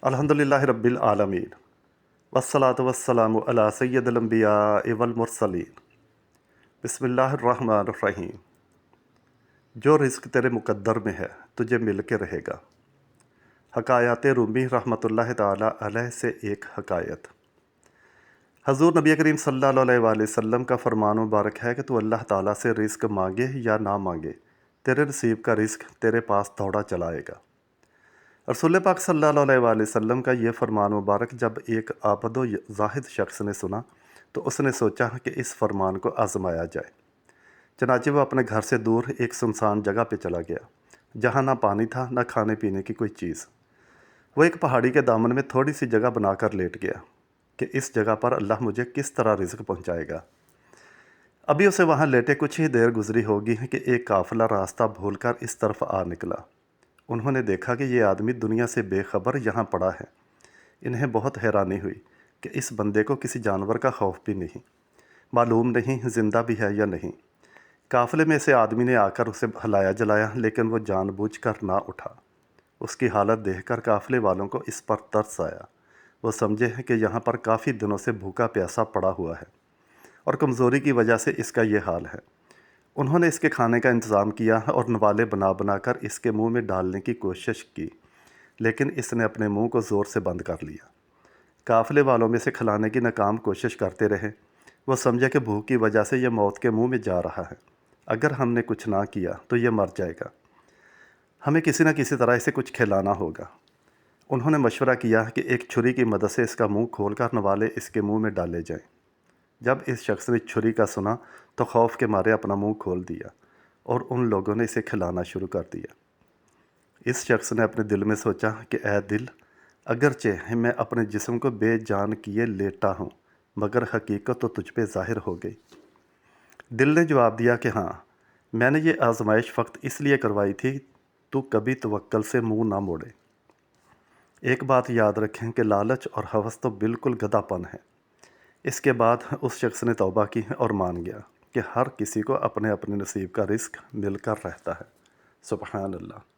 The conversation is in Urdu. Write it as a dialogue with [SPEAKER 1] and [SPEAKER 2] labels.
[SPEAKER 1] الحمدللہ رب العالمین والصلاة والسلام علی سید الانبیاء والمرسلین۔ بسم اللہ الرحمن الرحیم۔ جو رزق تیرے مقدر میں ہے تجھے مل کے رہے گا۔ حکایات رومی رحمۃ اللہ تعالی علیہ سے ایک حکایت۔ حضور نبی کریم صلی اللہ علیہ وآلہ وسلم کا فرمان مبارک ہے کہ تو اللہ تعالیٰ سے رزق مانگے یا نہ مانگے، تیرے نصیب کا رزق تیرے پاس دوڑا چلائے گا۔ رسول پاک صلی اللہ علیہ وآلہ وسلم کا یہ فرمان مبارک جب ایک عابد و زاہد شخص نے سنا تو اس نے سوچا کہ اس فرمان کو آزمایا جائے۔ چنانچہ وہ اپنے گھر سے دور ایک سنسان جگہ پہ چلا گیا، جہاں نہ پانی تھا نہ کھانے پینے کی کوئی چیز۔ وہ ایک پہاڑی کے دامن میں تھوڑی سی جگہ بنا کر لیٹ گیا کہ اس جگہ پر اللہ مجھے کس طرح رزق پہنچائے گا۔ ابھی اسے وہاں لیٹے کچھ ہی دیر گزری ہوگی کہ ایک قافلہ راستہ بھول کر اس طرف آ نکلا۔ انہوں نے دیکھا کہ یہ آدمی دنیا سے بے خبر یہاں پڑا ہے۔ انہیں بہت حیرانی ہوئی کہ اس بندے کو کسی جانور کا خوف بھی نہیں، معلوم نہیں زندہ بھی ہے یا نہیں۔ قافلے میں سے آدمی نے آ کر اسے ہلایا جلایا لیکن وہ جان بوجھ کر نہ اٹھا۔ اس کی حالت دیکھ کر قافلے والوں کو اس پر ترس آیا۔ وہ سمجھے کہ یہاں پر کافی دنوں سے بھوکا پیاسا پڑا ہوا ہے اور کمزوری کی وجہ سے اس کا یہ حال ہے۔ انہوں نے اس کے کھانے کا انتظام کیا اور نوالے بنا بنا کر اس کے منہ میں ڈالنے کی کوشش کی، لیکن اس نے اپنے منہ کو زور سے بند کر لیا۔ قافلے والوں میں سے کھلانے کی ناکام کوشش کرتے رہے۔ وہ سمجھا کہ بھوک کی وجہ سے یہ موت کے منہ میں جا رہا ہے۔ اگر ہم نے کچھ نہ کیا تو یہ مر جائے گا، ہمیں کسی نہ کسی طرح اسے کچھ کھلانا ہوگا۔ انہوں نے مشورہ کیا کہ ایک چھری کی مدد سے اس کا منہ کھول کر نوالے اس کے منہ میں ڈالے جائیں۔ جب اس شخص نے چھری کا سنا تو خوف کے مارے اپنا منہ کھول دیا اور ان لوگوں نے اسے کھلانا شروع کر دیا۔ اس شخص نے اپنے دل میں سوچا کہ اے دل، اگرچہ میں اپنے جسم کو بے جان کیے لیٹا ہوں مگر حقیقت تو تجھ پہ ظاہر ہو گئی۔ دل نے جواب دیا کہ ہاں، میں نے یہ آزمائش فقط اس لیے کروائی تھی تو کبھی توکل سے منہ نہ موڑے۔ ایک بات یاد رکھیں کہ لالچ اور ہوس تو بالکل گدھا پن ہے۔ اس کے بعد اس شخص نے توبہ کی اور مان گیا کہ ہر کسی کو اپنے اپنے نصیب کا رزق مل کر رہتا ہے۔ سبحان اللہ۔